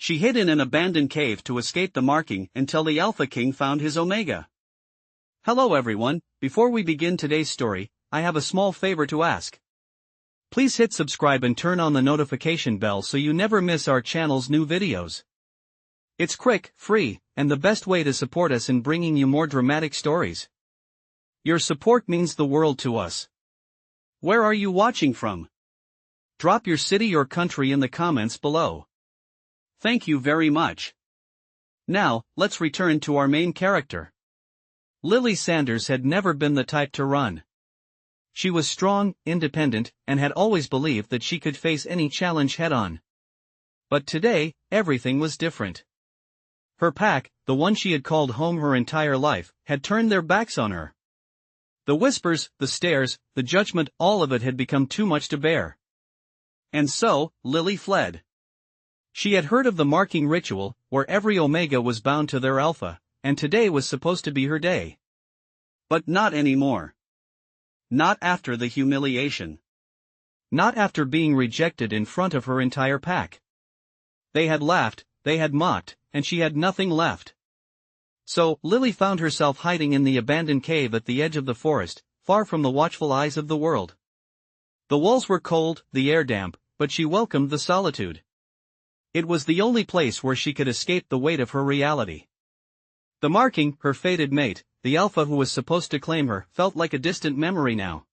She hid in an abandoned cave to escape the marking until the Alpha King found his Omega. Hello everyone, before we begin today's story, I have a small favor to ask. Please hit subscribe and turn on the notification bell so you never miss our channel's new videos. It's quick, free, and the best way to support us in bringing you more dramatic stories. Your support means the world to us. Where are you watching from? Drop your city or country in the comments below. Thank you very much. Now, let's return to our main character. Lily Sanders had never been the type to run. She was strong, independent, and had always believed that she could face any challenge head-on. But today, everything was different. Her pack, the one she had called home her entire life, had turned their backs on her. The whispers, the stares, the judgment, all of it had become too much to bear. And so, Lily fled. She had heard of the marking ritual, where every Omega was bound to their Alpha, and today was supposed to be her day. But not anymore. Not after the humiliation. Not after being rejected in front of her entire pack. They had laughed, they had mocked, and she had nothing left. So, Lily found herself hiding in the abandoned cave at the edge of the forest, far from the watchful eyes of the world. The walls were cold, the air damp, but she welcomed the solitude. It was the only place where she could escape the weight of her reality. The marking, her fated mate, the Alpha who was supposed to claim her, felt like a distant memory now.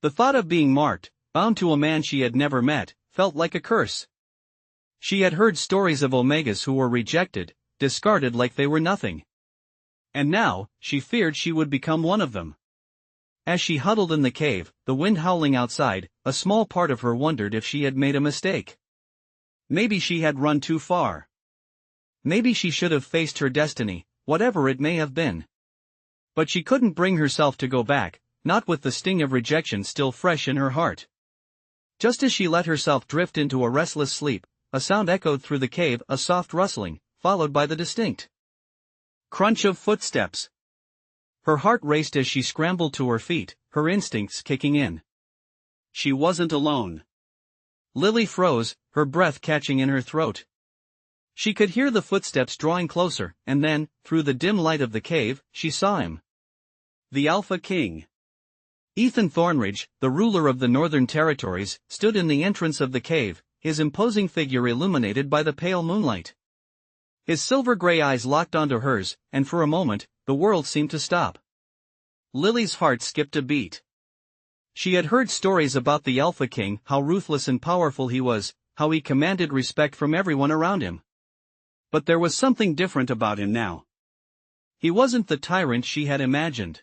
The thought of being marked, bound to a man she had never met, felt like a curse. She had heard stories of Omegas who were rejected, discarded like they were nothing. And now, she feared she would become one of them. As she huddled in the cave, the wind howling outside, a small part of her wondered if she had made a mistake. Maybe she had run too far. Maybe she should have faced her destiny, whatever it may have been. But she couldn't bring herself to go back, not with the sting of rejection still fresh in her heart. Just as she let herself drift into a restless sleep, a sound echoed through the cave, a soft rustling, followed by the distinct crunch of footsteps. Her heart raced as she scrambled to her feet, her instincts kicking in. She wasn't alone. Lily froze, her breath catching in her throat. She could hear the footsteps drawing closer, and then, through the dim light of the cave, she saw him. The Alpha King. Ethan Thornridge, the ruler of the Northern Territories, stood in the entrance of the cave, his imposing figure illuminated by the pale moonlight. His silver-gray eyes locked onto hers, and for a moment, the world seemed to stop. Lily's heart skipped a beat. She had heard stories about the Alpha King, how ruthless and powerful he was, how he commanded respect from everyone around him. But there was something different about him now. He wasn't the tyrant she had imagined.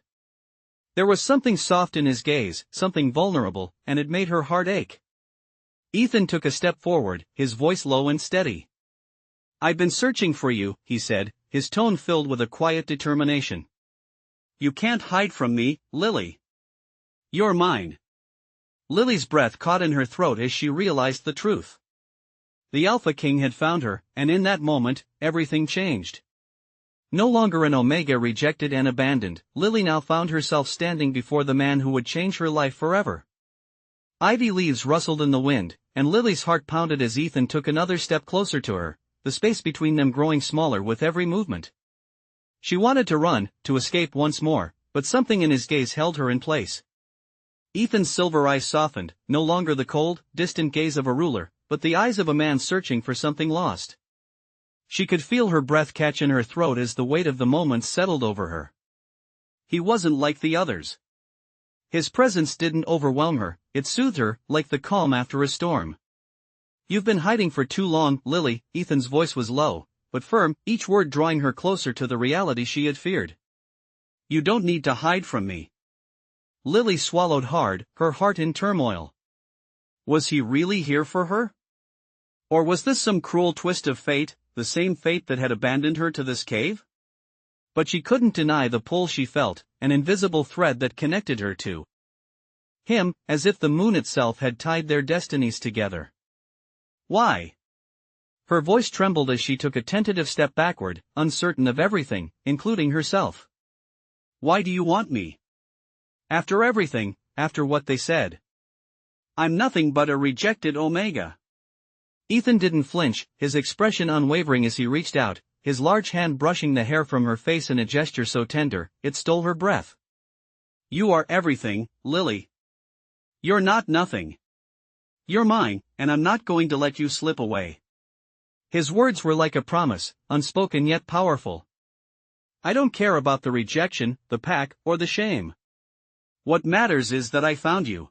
There was something soft in his gaze, something vulnerable, and it made her heart ache. Ethan took a step forward, his voice low and steady. "I've been searching for you," he said, his tone filled with a quiet determination. "You can't hide from me, Lily. You're mine." Lily's breath caught in her throat as she realized the truth. The Alpha King had found her, and in that moment, everything changed. No longer an Omega rejected and abandoned, Lily now found herself standing before the man who would change her life forever. Ivy leaves rustled in the wind, and Lily's heart pounded as Ethan took another step closer to her, the space between them growing smaller with every movement. She wanted to run, to escape once more, but something in his gaze held her in place. Ethan's silver eyes softened, no longer the cold, distant gaze of a ruler, but the eyes of a man searching for something lost. She could feel her breath catch in her throat as the weight of the moment settled over her. He wasn't like the others. His presence didn't overwhelm her, it soothed her, like the calm after a storm. "You've been hiding for too long, Lily," Ethan's voice was low, but firm, each word drawing her closer to the reality she had feared. "You don't need to hide from me." Lily swallowed hard, her heart in turmoil. Was he really here for her? Or was this some cruel twist of fate, the same fate that had abandoned her to this cave? But she couldn't deny the pull she felt, an invisible thread that connected her to him, as if the moon itself had tied their destinies together. Why? Her voice trembled as she took a tentative step backward, uncertain of everything, including herself. "Why do you want me? After everything, after what they said. I'm nothing but a rejected Omega." Ethan didn't flinch, his expression unwavering as he reached out, his large hand brushing the hair from her face in a gesture so tender, it stole her breath. You are everything, Lily. You're not nothing. You're mine, and I'm not going to let you slip away. His words were like a promise, unspoken yet powerful. I don't care about the rejection, the pack, or the shame. What matters is that I found you.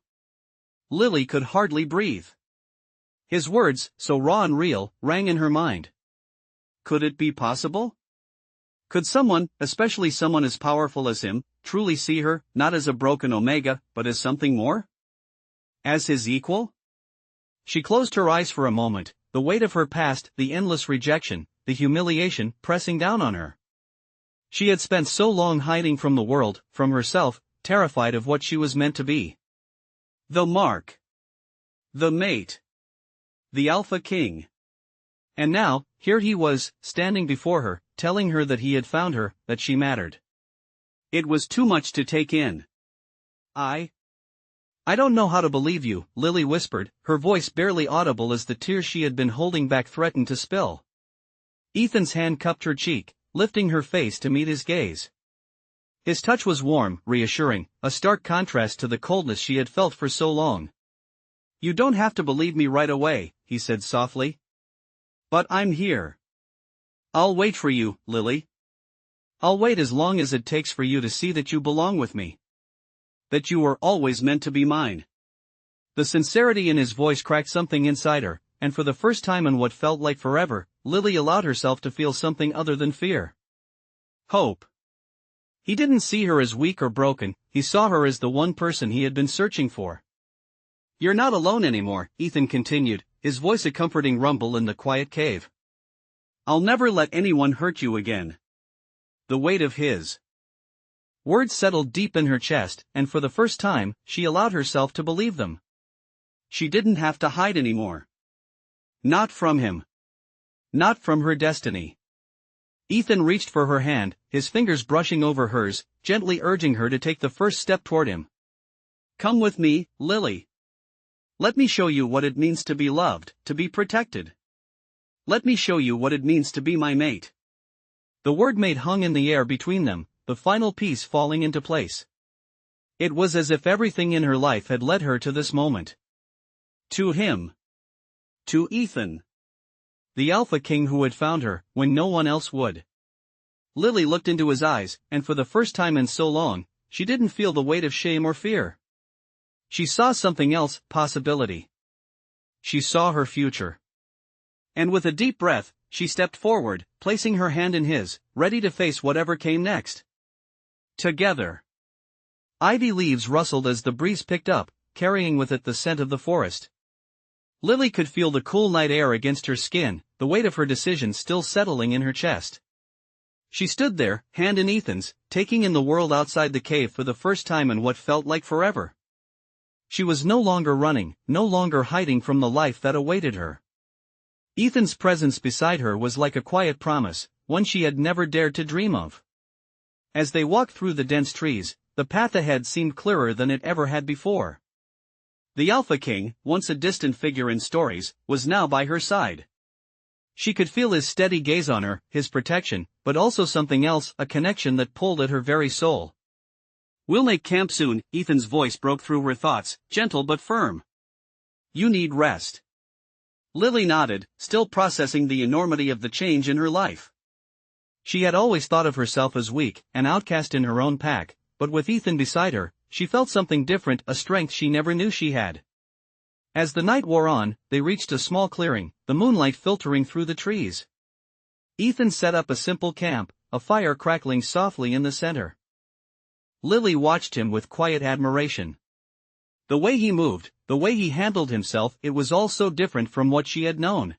Lily could hardly breathe. His words, so raw and real, rang in her mind. Could it be possible? Could someone, especially someone as powerful as him, truly see her, not as a broken Omega, but as something more? As his equal? She closed her eyes for a moment, the weight of her past, the endless rejection, the humiliation, pressing down on her. She had spent so long hiding from the world, from herself, terrified of what she was meant to be. The mark. The mate. The Alpha King. And now, here he was, standing before her, telling her that he had found her, that she mattered. It was too much to take in. I don't know how to believe you, Lily whispered, her voice barely audible as the tears she had been holding back threatened to spill. Ethan's hand cupped her cheek, lifting her face to meet his gaze. His touch was warm, reassuring, a stark contrast to the coldness she had felt for so long. You don't have to believe me right away, he said softly. But I'm here. I'll wait for you, Lily. I'll wait as long as it takes for you to see that you belong with me. That you were always meant to be mine. The sincerity in his voice cracked something inside her, and for the first time in what felt like forever, Lily allowed herself to feel something other than fear. Hope. He didn't see her as weak or broken, he saw her as the one person he had been searching for. You're not alone anymore, Ethan continued, his voice a comforting rumble in the quiet cave. I'll never let anyone hurt you again. The weight of his words settled deep in her chest, and for the first time, she allowed herself to believe them. She didn't have to hide anymore. Not from him. Not from her destiny. Ethan reached for her hand, his fingers brushing over hers, gently urging her to take the first step toward him. Come with me, Lily. Let me show you what it means to be loved, to be protected. Let me show you what it means to be my mate. The word mate hung in the air between them, the final piece falling into place. It was as if everything in her life had led her to this moment. To him. To Ethan. The Alpha King who had found her, when no one else would. Lily looked into his eyes, and for the first time in so long, she didn't feel the weight of shame or fear. She saw something else, possibility. She saw her future. And with a deep breath, she stepped forward, placing her hand in his, ready to face whatever came next. Together. Ivy leaves rustled as the breeze picked up, carrying with it the scent of the forest. Lily could feel the cool night air against her skin, the weight of her decision still settling in her chest. She stood there, hand in Ethan's, taking in the world outside the cave for the first time in what felt like forever. She was no longer running, no longer hiding from the life that awaited her. Ethan's presence beside her was like a quiet promise, one she had never dared to dream of. As they walked through the dense trees, the path ahead seemed clearer than it ever had before. The Alpha King, once a distant figure in stories, was now by her side. She could feel his steady gaze on her, his protection, but also something else, a connection that pulled at her very soul. We'll make camp soon, Ethan's voice broke through her thoughts, gentle but firm. You need rest. Lily nodded, still processing the enormity of the change in her life. She had always thought of herself as weak, an outcast in her own pack, but with Ethan beside her, she felt something different, a strength she never knew she had. As the night wore on, they reached a small clearing, the moonlight filtering through the trees. Ethan set up a simple camp, a fire crackling softly in the center. Lily watched him with quiet admiration. The way he moved, the way he handled himself, it was all so different from what she had known.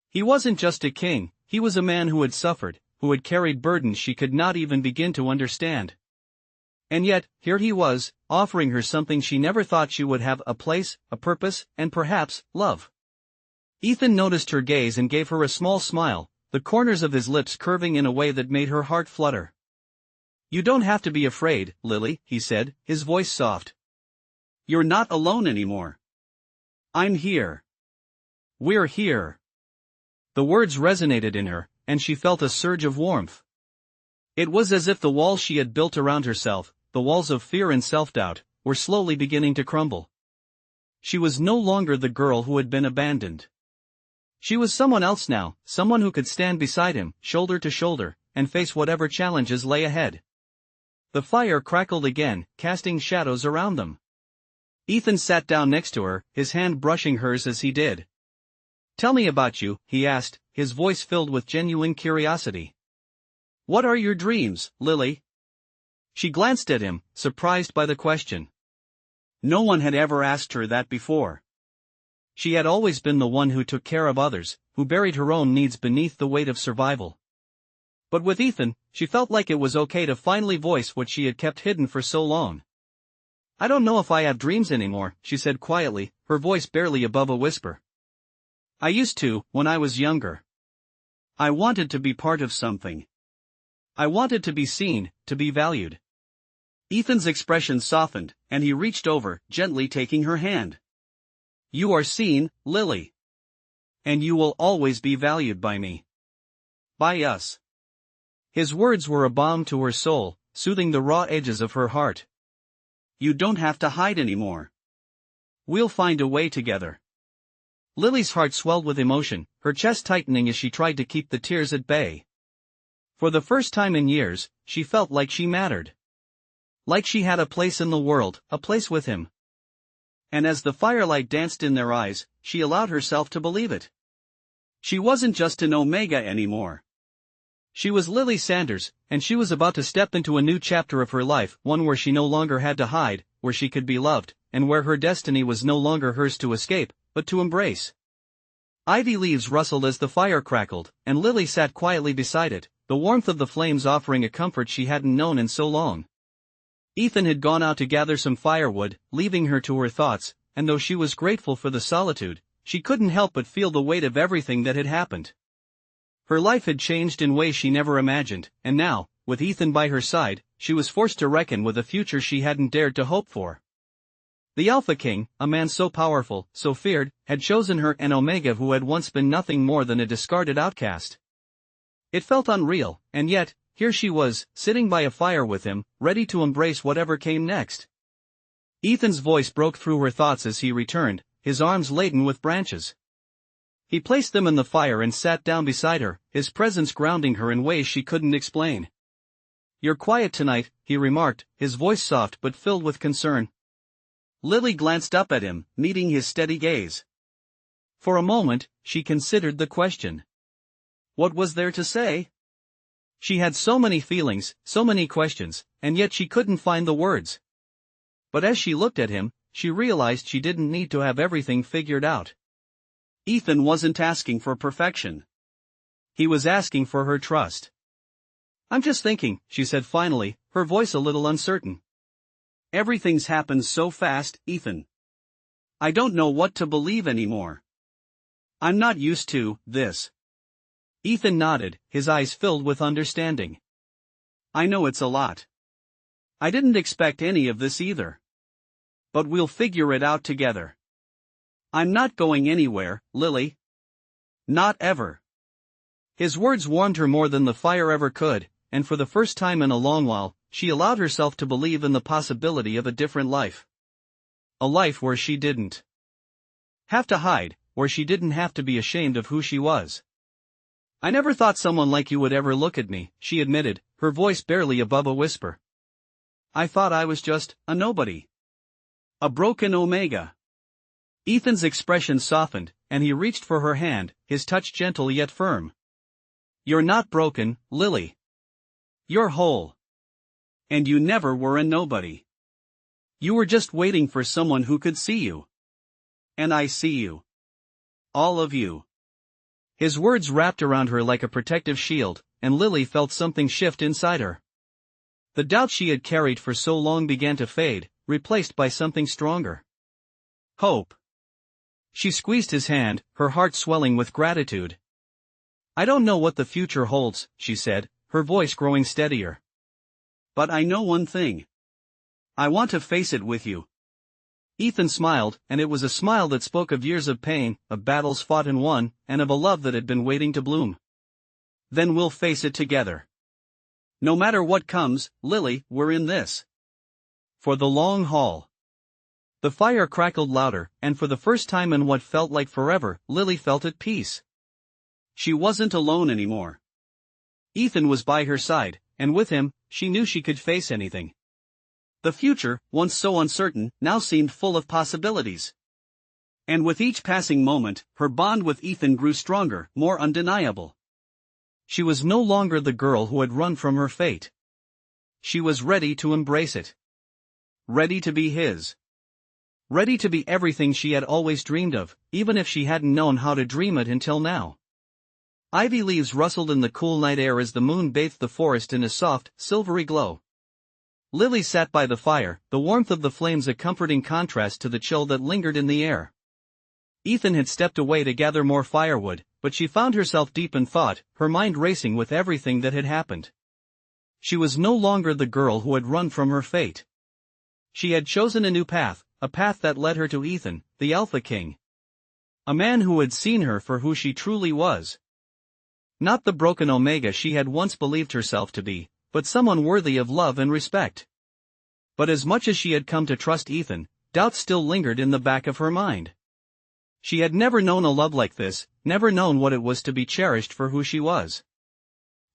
He wasn't just a king, he was a man who had suffered, who had carried burdens she could not even begin to understand. And yet, here he was, offering her something she never thought she would have, a place, a purpose, and perhaps, love. Ethan noticed her gaze and gave her a small smile, the corners of his lips curving in a way that made her heart flutter. You don't have to be afraid, Lily, he said, his voice soft. You're not alone anymore. I'm here. We're here. The words resonated in her, and she felt a surge of warmth. It was as if the walls she had built around herself, the walls of fear and self-doubt, were slowly beginning to crumble. She was no longer the girl who had been abandoned. She was someone else now, someone who could stand beside him, shoulder to shoulder, and face whatever challenges lay ahead. The fire crackled again, casting shadows around them. Ethan sat down next to her, his hand brushing hers as he did. "Tell me about you," he asked, his voice filled with genuine curiosity. "What are your dreams, Lily?" She glanced at him, surprised by the question. No one had ever asked her that before. She had always been the one who took care of others, who buried her own needs beneath the weight of survival. But with Ethan, she felt like it was okay to finally voice what she had kept hidden for so long. "I don't know if I have dreams anymore," she said quietly, her voice barely above a whisper. "I used to, when I was younger. I wanted to be part of something. I wanted to be seen, to be valued." Ethan's expression softened, and he reached over, gently taking her hand. "You are seen, Lily. And you will always be valued by me. By us." His words were a balm to her soul, soothing the raw edges of her heart. "You don't have to hide anymore. We'll find a way together." Lily's heart swelled with emotion, her chest tightening as she tried to keep the tears at bay. For the first time in years, she felt like she mattered. Like she had a place in the world, a place with him. And as the firelight danced in their eyes, she allowed herself to believe it. She wasn't just an Omega anymore. She was Lily Sanders, and she was about to step into a new chapter of her life, one where she no longer had to hide, where she could be loved, and where her destiny was no longer hers to escape, but to embrace. Ivy leaves rustled as the fire crackled, and Lily sat quietly beside it, the warmth of the flames offering a comfort she hadn't known in so long. Ethan had gone out to gather some firewood, leaving her to her thoughts, and though she was grateful for the solitude, she couldn't help but feel the weight of everything that had happened. Her life had changed in ways she never imagined, and now, with Ethan by her side, she was forced to reckon with a future she hadn't dared to hope for. The Alpha King, a man so powerful, so feared, had chosen her, an Omega who had once been nothing more than a discarded outcast. It felt unreal, and yet, here she was, sitting by a fire with him, ready to embrace whatever came next. Ethan's voice broke through her thoughts as he returned, his arms laden with branches. He placed them in the fire and sat down beside her, his presence grounding her in ways she couldn't explain. "You're quiet tonight," he remarked, his voice soft but filled with concern. Lily glanced up at him, meeting his steady gaze. For a moment, she considered the question. What was there to say? She had so many feelings, so many questions, and yet she couldn't find the words. But as she looked at him, she realized she didn't need to have everything figured out. Ethan wasn't asking for perfection. He was asking for her trust. "I'm just thinking," she said finally, her voice a little uncertain. "Everything's happened so fast, Ethan. I don't know what to believe anymore. I'm not used to this." Ethan nodded, his eyes filled with understanding. "I know it's a lot. I didn't expect any of this either. But we'll figure it out together. I'm not going anywhere, Lily. Not ever." His words warmed her more than the fire ever could, and for the first time in a long while, she allowed herself to believe in the possibility of a different life. A life where she didn't have to hide, where she didn't have to be ashamed of who she was. "I never thought someone like you would ever look at me," she admitted, her voice barely above a whisper. "I thought I was just a nobody. A broken Omega." Ethan's expression softened, and he reached for her hand, his touch gentle yet firm. "You're not broken, Lily. You're whole. And you never were a nobody. You were just waiting for someone who could see you. And I see you. All of you." His words wrapped around her like a protective shield, and Lily felt something shift inside her. The doubt she had carried for so long began to fade, replaced by something stronger. Hope. She squeezed his hand, her heart swelling with gratitude. "I don't know what the future holds," she said, her voice growing steadier. "But I know one thing. I want to face it with you. Ethan smiled, and it was a smile that spoke of years of pain, of battles fought and won, and of a love that had been waiting to bloom. Then we'll face it together. No matter what comes, Lily, we're in this for the long haul. The fire crackled louder, and for the first time in what felt like forever, Lily felt at peace. She wasn't alone anymore. Ethan was by her side, and with him, she knew she could face anything. The future, once so uncertain, now seemed full of possibilities. And with each passing moment, her bond with Ethan grew stronger, more undeniable. She was no longer the girl who had run from her fate. She was ready to embrace it. Ready to be his. Ready to be everything she had always dreamed of, even if she hadn't known how to dream it until now. Ivy leaves rustled in the cool night air as the moon bathed the forest in a soft, silvery glow. Lily sat by the fire, the warmth of the flames a comforting contrast to the chill that lingered in the air. Ethan had stepped away to gather more firewood, but she found herself deep in thought, her mind racing with everything that had happened. She was no longer the girl who had run from her fate. She had chosen a new path, a path that led her to Ethan, the Alpha King. A man who had seen her for who she truly was. Not the broken Omega she had once believed herself to be, but someone worthy of love and respect. But as much as she had come to trust Ethan, doubt still lingered in the back of her mind. She had never known a love like this, never known what it was to be cherished for who she was.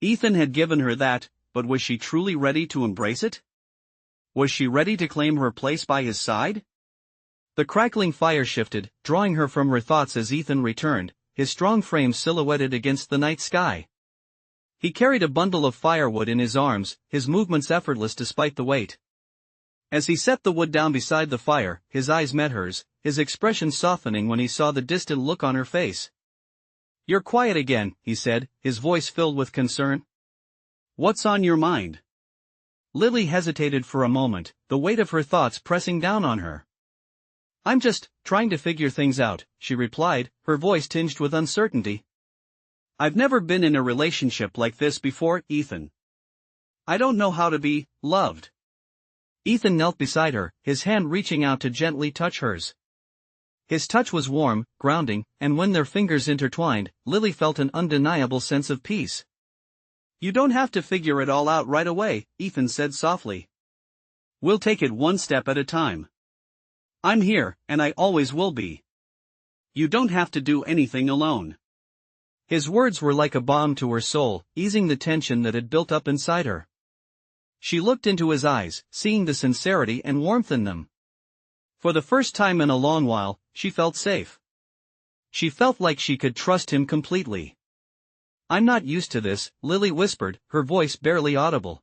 Ethan had given her that, but was she truly ready to embrace it? Was she ready to claim her place by his side? The crackling fire shifted, drawing her from her thoughts as Ethan returned, his strong frame silhouetted against the night sky. He carried a bundle of firewood in his arms, his movements effortless despite the weight. As he set the wood down beside the fire, his eyes met hers, his expression softening when he saw the distant look on her face. "You're quiet again," he said, his voice filled with concern. "What's on your mind?" Lily hesitated for a moment, the weight of her thoughts pressing down on her. "I'm just trying to figure things out," she replied, her voice tinged with uncertainty. "I've never been in a relationship like this before, Ethan. I don't know how to be loved." Ethan knelt beside her, his hand reaching out to gently touch hers. His touch was warm, grounding, and when their fingers intertwined, Lily felt an undeniable sense of peace. "You don't have to figure it all out right away," Ethan said softly. "We'll take it one step at a time. I'm here, and I always will be. You don't have to do anything alone." His words were like a balm to her soul, easing the tension that had built up inside her. She looked into his eyes, seeing the sincerity and warmth in them. For the first time in a long while, she felt safe. She felt like she could trust him completely. "I'm not used to this," Lily whispered, her voice barely audible.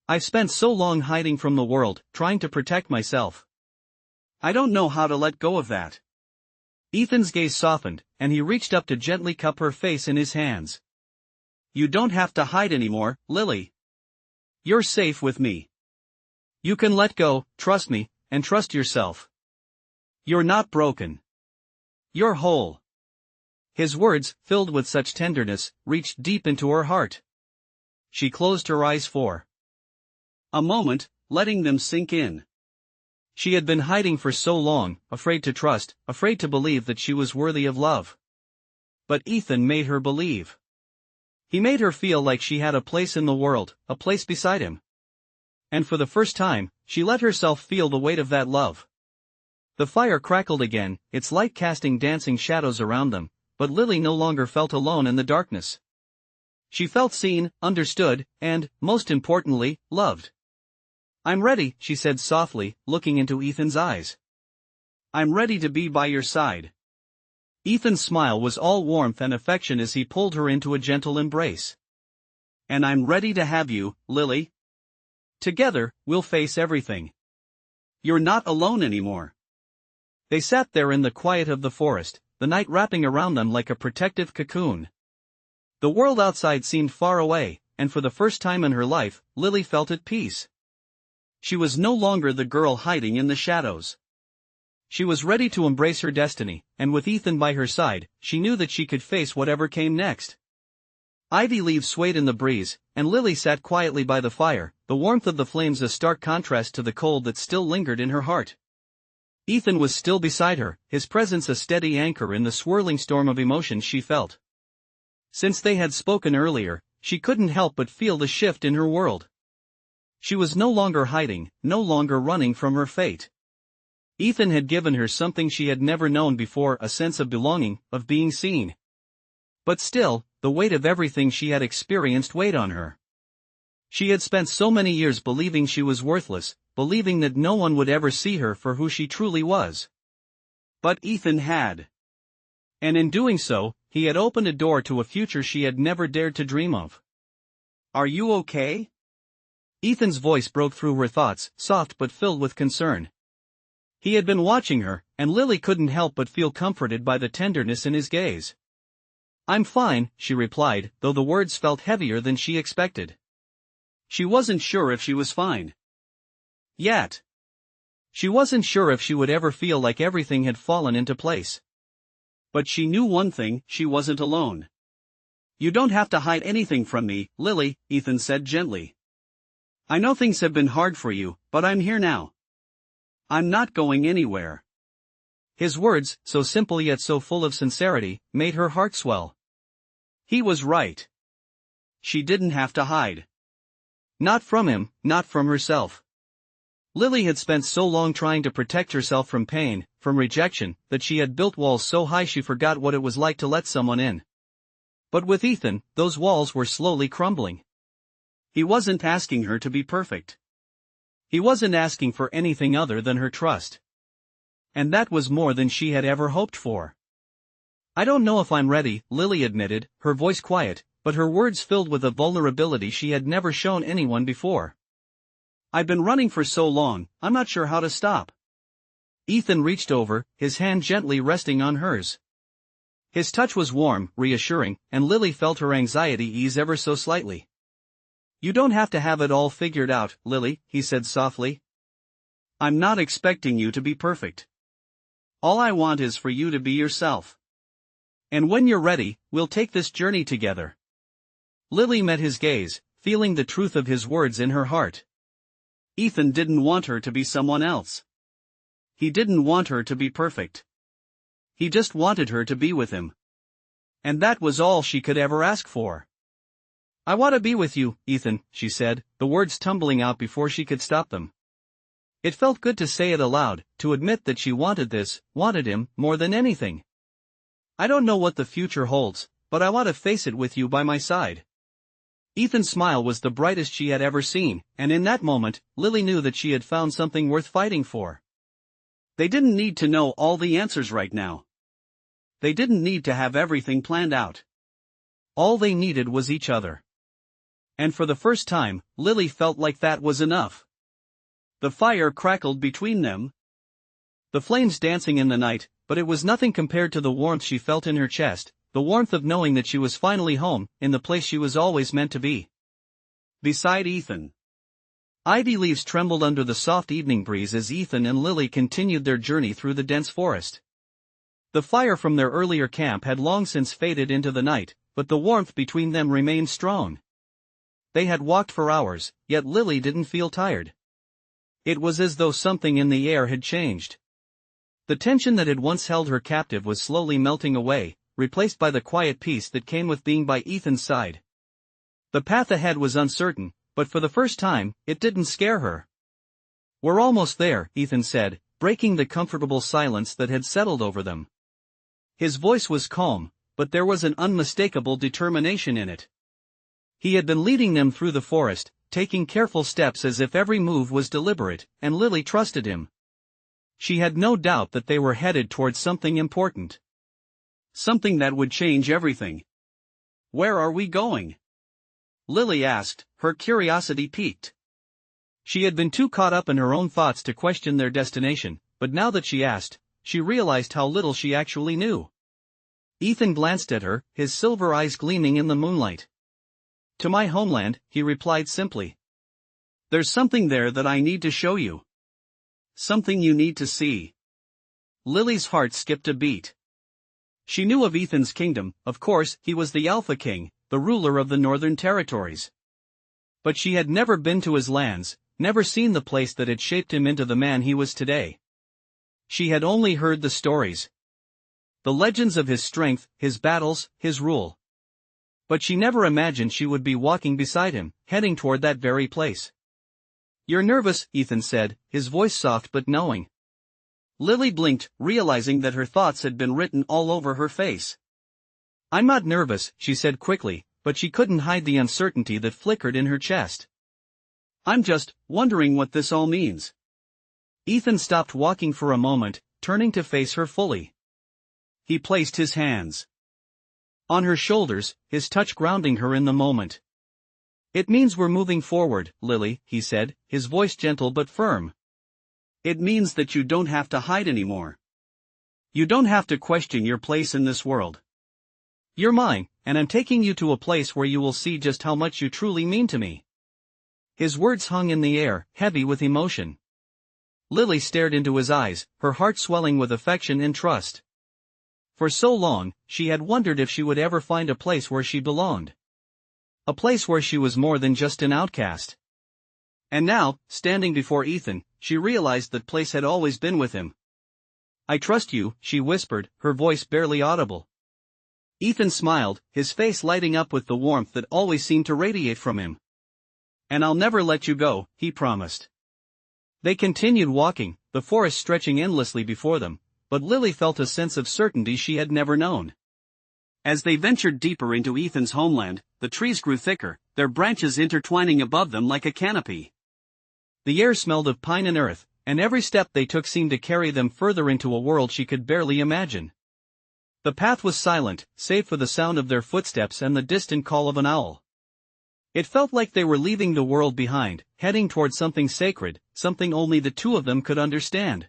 "I've spent so long hiding from the world, trying to protect myself. I don't know how to let go of that." Ethan's gaze softened, and he reached up to gently cup her face in his hands. "You don't have to hide anymore, Lily. You're safe with me. You can let go, trust me, and trust yourself. You're not broken. You're whole." His words, filled with such tenderness, reached deep into her heart. She closed her eyes for a moment, letting them sink in. She had been hiding for so long, afraid to trust, afraid to believe that she was worthy of love. But Ethan made her believe. He made her feel like she had a place in the world, a place beside him. And for the first time, she let herself feel the weight of that love. The fire crackled again, its light casting dancing shadows around them, but Lily no longer felt alone in the darkness. She felt seen, understood, and, most importantly, loved. "I'm ready," she said softly, looking into Ethan's eyes. "I'm ready to be by your side." Ethan's smile was all warmth and affection as he pulled her into a gentle embrace. "And I'm ready to have you, Lily. Together, we'll face everything. You're not alone anymore." They sat there in the quiet of the forest, the night wrapping around them like a protective cocoon. The world outside seemed far away, and for the first time in her life, Lily felt at peace. She was no longer the girl hiding in the shadows. She was ready to embrace her destiny, and with Ethan by her side, she knew that she could face whatever came next. Ivy leaves swayed in the breeze, and Lily sat quietly by the fire, the warmth of the flames a stark contrast to the cold that still lingered in her heart. Ethan was still beside her, his presence a steady anchor in the swirling storm of emotions she felt. Since they had spoken earlier, she couldn't help but feel the shift in her world. She was no longer hiding, no longer running from her fate. Ethan had given her something she had never known before, a sense of belonging, of being seen. But still, the weight of everything she had experienced weighed on her. She had spent so many years believing she was worthless, believing that no one would ever see her for who she truly was. But Ethan had. And in doing so, he had opened a door to a future she had never dared to dream of. "Are you okay?" Ethan's voice broke through her thoughts, soft but filled with concern. He had been watching her, and Lily couldn't help but feel comforted by the tenderness in his gaze. "I'm fine," she replied, though the words felt heavier than she expected. She wasn't sure if she was fine yet. She wasn't sure if she would ever feel like everything had fallen into place. But she knew one thing: she wasn't alone. "You don't have to hide anything from me, Lily," Ethan said gently. "I know things have been hard for you, but I'm here now. I'm not going anywhere." His words, so simple yet so full of sincerity, made her heart swell. He was right. She didn't have to hide. Not from him, not from herself. Lily had spent so long trying to protect herself from pain, from rejection, that she had built walls so high she forgot what it was like to let someone in. But with Ethan, those walls were slowly crumbling. He wasn't asking her to be perfect. He wasn't asking for anything other than her trust. And that was more than she had ever hoped for. "I don't know if I'm ready," Lily admitted, her voice quiet, but her words filled with a vulnerability she had never shown anyone before. "I've been running for so long, I'm not sure how to stop." Ethan reached over, his hand gently resting on hers. His touch was warm, reassuring, and Lily felt her anxiety ease ever so slightly. "You don't have to have it all figured out, Lily," he said softly. "I'm not expecting you to be perfect. All I want is for you to be yourself. And when you're ready, we'll take this journey together." Lily met his gaze, feeling the truth of his words in her heart. Ethan didn't want her to be someone else. He didn't want her to be perfect. He just wanted her to be with him. And that was all she could ever ask for. "I want to be with you, Ethan," she said, the words tumbling out before she could stop them. It felt good to say it aloud, to admit that she wanted this, wanted him, more than anything. "I don't know what the future holds, but I want to face it with you by my side." Ethan's smile was the brightest she had ever seen, and in that moment, Lily knew that she had found something worth fighting for. They didn't need to know all the answers right now. They didn't need to have everything planned out. All they needed was each other. And for the first time, Lily felt like that was enough. The fire crackled between them, the flames dancing in the night, but it was nothing compared to the warmth she felt in her chest, the warmth of knowing that she was finally home, in the place she was always meant to be. Beside Ethan. Ivy leaves trembled under the soft evening breeze as Ethan and Lily continued their journey through the dense forest. The fire from their earlier camp had long since faded into the night, but the warmth between them remained strong. They had walked for hours, yet Lily didn't feel tired. It was as though something in the air had changed. The tension that had once held her captive was slowly melting away, replaced by the quiet peace that came with being by Ethan's side. The path ahead was uncertain, but for the first time, it didn't scare her. "We're almost there," Ethan said, breaking the comfortable silence that had settled over them. His voice was calm, but there was an unmistakable determination in it. He had been leading them through the forest, taking careful steps as if every move was deliberate, and Lily trusted him. She had no doubt that they were headed towards something important. Something that would change everything. "Where are we going?" Lily asked, her curiosity piqued. She had been too caught up in her own thoughts to question their destination, but now that she asked, she realized how little she actually knew. Ethan glanced at her, his silver eyes gleaming in the moonlight. "To my homeland," he replied simply. "There's something there that I need to show you. Something you need to see." Lily's heart skipped a beat. She knew of Ethan's kingdom, of course, he was the Alpha King, the ruler of the Northern Territories. But she had never been to his lands, never seen the place that had shaped him into the man he was today. She had only heard the stories. The legends of his strength, his battles, his rule. But she never imagined she would be walking beside him, heading toward that very place. "You're nervous," Ethan said, his voice soft but knowing. Lily blinked, realizing that her thoughts had been written all over her face. "I'm not nervous," she said quickly, but she couldn't hide the uncertainty that flickered in her chest. "I'm just wondering what this all means." Ethan stopped walking for a moment, turning to face her fully. He placed his hands on her shoulders, his touch grounding her in the moment. "It means we're moving forward, Lily," he said, his voice gentle but firm. "It means that you don't have to hide anymore. You don't have to question your place in this world. You're mine, and I'm taking you to a place where you will see just how much you truly mean to me." His words hung in the air, heavy with emotion. Lily stared into his eyes, her heart swelling with affection and trust. For so long, she had wondered if she would ever find a place where she belonged. A place where she was more than just an outcast. And now, standing before Ethan, she realized that place had always been with him. "I trust you," she whispered, her voice barely audible. Ethan smiled, his face lighting up with the warmth that always seemed to radiate from him. "And I'll never let you go," he promised. They continued walking, the forest stretching endlessly before them, but Lily felt a sense of certainty she had never known. As they ventured deeper into Ethan's homeland, the trees grew thicker, their branches intertwining above them like a canopy. The air smelled of pine and earth, and every step they took seemed to carry them further into a world she could barely imagine. The path was silent, save for the sound of their footsteps and the distant call of an owl. It felt like they were leaving the world behind, heading toward something sacred, something only the two of them could understand.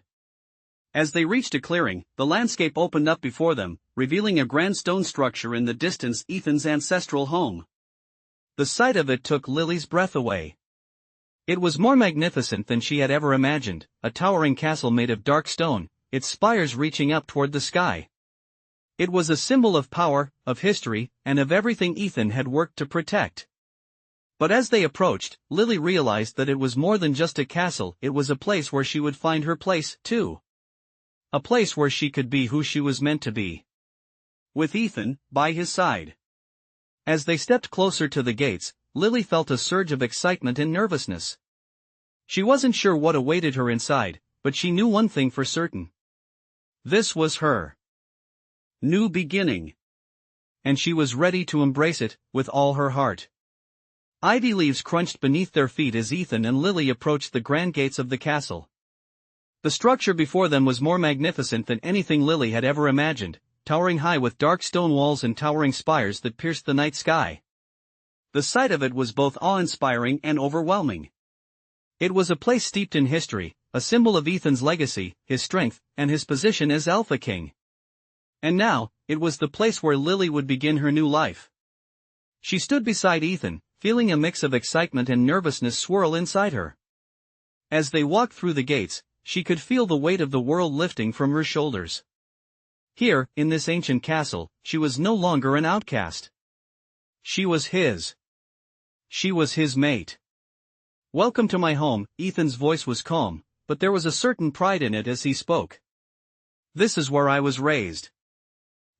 As they reached a clearing, the landscape opened up before them, revealing a grand stone structure in the distance, Ethan's ancestral home. The sight of it took Lily's breath away. It was more magnificent than she had ever imagined, a towering castle made of dark stone, its spires reaching up toward the sky. It was a symbol of power, of history, and of everything Ethan had worked to protect. But as they approached, Lily realized that it was more than just a castle, it was a place where she would find her place, too. A place where she could be who she was meant to be. With Ethan by his side. As they stepped closer to the gates, Lily felt a surge of excitement and nervousness. She wasn't sure what awaited her inside, but she knew one thing for certain. This was her new beginning. And she was ready to embrace it, with all her heart. Ivy leaves crunched beneath their feet as Ethan and Lily approached the grand gates of the castle. The structure before them was more magnificent than anything Lily had ever imagined, towering high with dark stone walls and towering spires that pierced the night sky. The sight of it was both awe-inspiring and overwhelming. It was a place steeped in history, a symbol of Ethan's legacy, his strength, and his position as Alpha King. And now, it was the place where Lily would begin her new life. She stood beside Ethan, feeling a mix of excitement and nervousness swirl inside her. As they walked through the gates, she could feel the weight of the world lifting from her shoulders. Here, in this ancient castle, she was no longer an outcast. She was his. She was his mate. "Welcome to my home," Ethan's voice was calm, but there was a certain pride in it as he spoke. "This is where I was raised.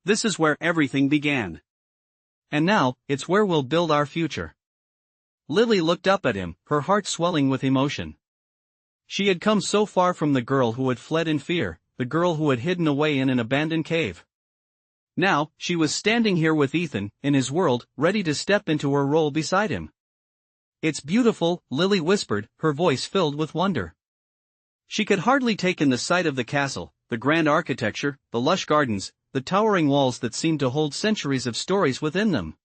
This is where everything began. And now, it's where we'll build our future." Lily looked up at him, her heart swelling with emotion. She had come so far from the girl who had fled in fear, the girl who had hidden away in an abandoned cave. Now, she was standing here with Ethan, in his world, ready to step into her role beside him. "It's beautiful," Lily whispered, her voice filled with wonder. She could hardly take in the sight of the castle, the grand architecture, the lush gardens, the towering walls that seemed to hold centuries of stories within them.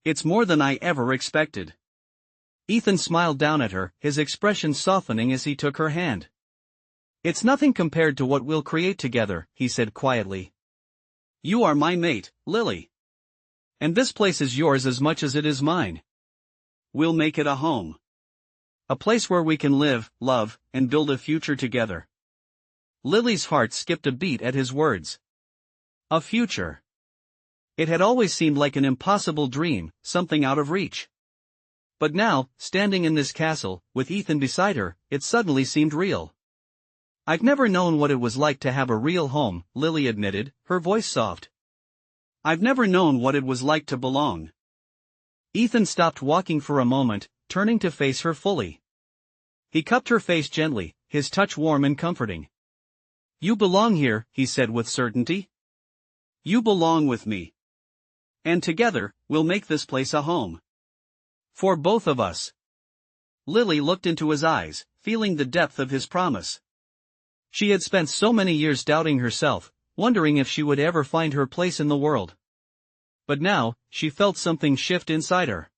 "It's more than I ever expected." Ethan smiled down at her, his expression softening as he took her hand. "It's nothing compared to what we'll create together," he said quietly. "You are my mate, Lily. And this place is yours as much as it is mine. We'll make it a home. A place where we can live, love, and build a future together." Lily's heart skipped a beat at his words. A future. It had always seemed like an impossible dream, something out of reach. But now, standing in this castle, with Ethan beside her, it suddenly seemed real. I've never known what it was like to have a real home, Lily admitted, her voice soft. I've never known what it was like to belong. Ethan stopped walking for a moment, turning to face her fully. He cupped her face gently, his touch warm and comforting. You belong here, he said with certainty. You belong with me. And together, we'll make this place a home. For both of us. Lily looked into his eyes, feeling the depth of his promise. She had spent so many years doubting herself, wondering if she would ever find her place in the world. But now, she felt something shift inside her.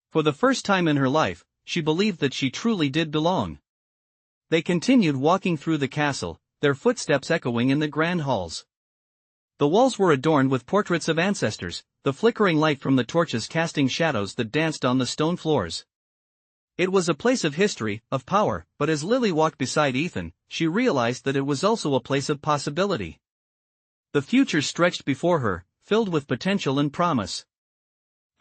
For the first time in her life, she believed that she truly did belong. They continued walking through the castle, their footsteps echoing in the grand halls. The walls were adorned with portraits of ancestors, the flickering light from the torches casting shadows that danced on the stone floors. It was a place of history, of power, but as Lily walked beside Ethan, she realized that it was also a place of possibility. The future stretched before her, filled with potential and promise.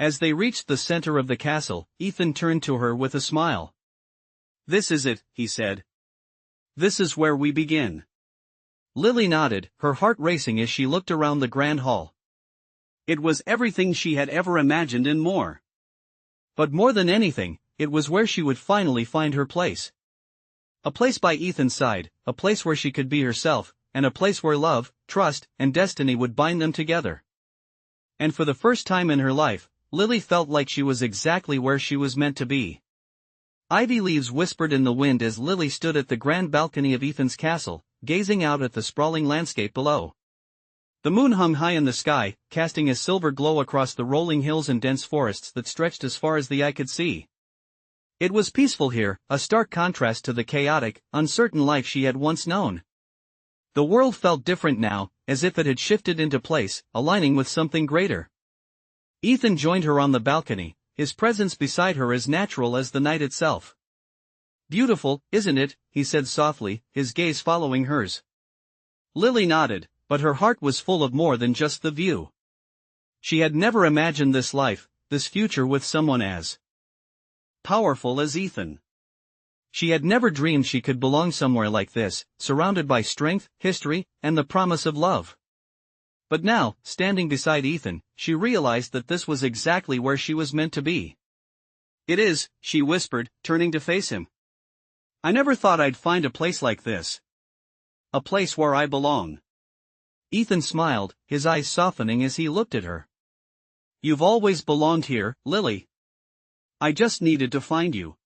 As they reached the center of the castle, Ethan turned to her with a smile. This is it, he said. This is where we begin. Lily nodded, her heart racing as she looked around the grand hall. It was everything she had ever imagined and more. But more than anything, it was where she would finally find her place. A place by Ethan's side, a place where she could be herself, and a place where love, trust, and destiny would bind them together. And for the first time in her life, Lily felt like she was exactly where she was meant to be. Ivy leaves whispered in the wind as Lily stood at the grand balcony of Ethan's castle, gazing out at the sprawling landscape below. The moon hung high in the sky, casting a silver glow across the rolling hills and dense forests that stretched as far as the eye could see. It was peaceful here, a stark contrast to the chaotic, uncertain life she had once known. The world felt different now, as if it had shifted into place, aligning with something greater. Ethan joined her on the balcony, his presence beside her as natural as the night itself. Beautiful, isn't it? He said softly, his gaze following hers. Lily nodded, but her heart was full of more than just the view. She had never imagined this life, this future with someone as powerful as Ethan. She had never dreamed she could belong somewhere like this, surrounded by strength, history, and the promise of love. But now, standing beside Ethan, she realized that this was exactly where she was meant to be. It is, she whispered, turning to face him. I never thought I'd find a place like this. A place where I belong. Ethan smiled, his eyes softening as he looked at her. You've always belonged here, Lily. I just needed to find you.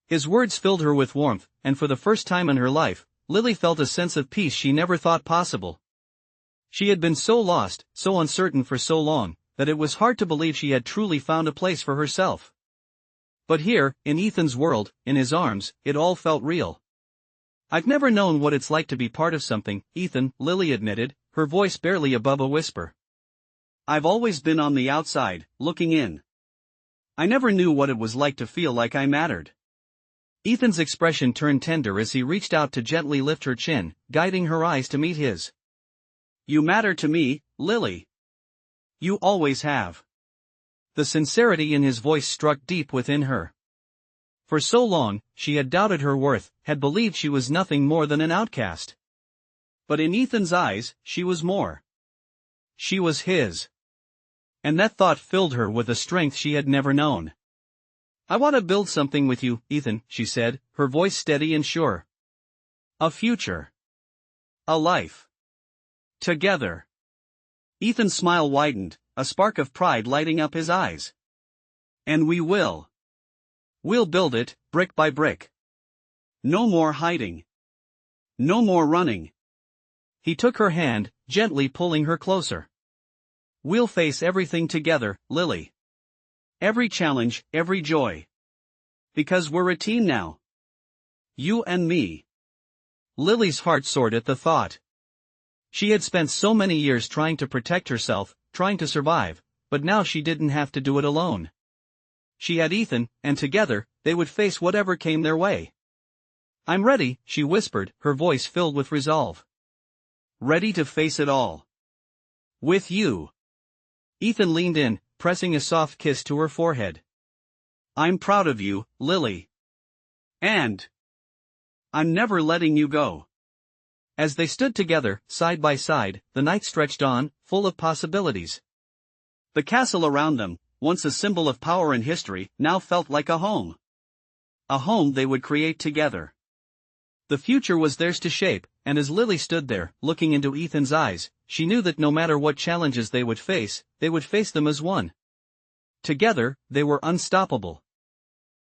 His words filled her with warmth, and for the first time in her life, Lily felt a sense of peace she never thought possible. She had been so lost, so uncertain for so long, that it was hard to believe she had truly found a place for herself. But here, in Ethan's world, in his arms, it all felt real. I've never known what it's like to be part of something, Ethan, Lily admitted, her voice barely above a whisper. I've always been on the outside, looking in. I never knew what it was like to feel like I mattered. Ethan's expression turned tender as he reached out to gently lift her chin, guiding her eyes to meet his. You matter to me, Lily. You always have. The sincerity in his voice struck deep within her. For so long, she had doubted her worth, had believed she was nothing more than an outcast. But in Ethan's eyes, she was more. She was his. And that thought filled her with a strength she had never known. I want to build something with you, Ethan, she said, her voice steady and sure. A future. A life. Together. Ethan's smile widened, a spark of pride lighting up his eyes. And we will. We'll build it, brick by brick. No more hiding. No more running. He took her hand, gently pulling her closer. We'll face everything together, Lily. Every challenge, every joy. Because we're a team now. You and me. Lily's heart soared at the thought. She had spent so many years trying to protect herself, trying to survive, but now she didn't have to do it alone. She had Ethan, and together, they would face whatever came their way. I'm ready, she whispered, her voice filled with resolve. Ready to face it all. With you. Ethan leaned in, pressing a soft kiss to her forehead. I'm proud of you, Lily. And I'm never letting you go. As they stood together, side by side, the night stretched on, full of possibilities. The castle around them, once a symbol of power and history, now felt like a home. A home they would create together. The future was theirs to shape, and as Lily stood there, looking into Ethan's eyes, she knew that no matter what challenges they would face them as one. Together, they were unstoppable.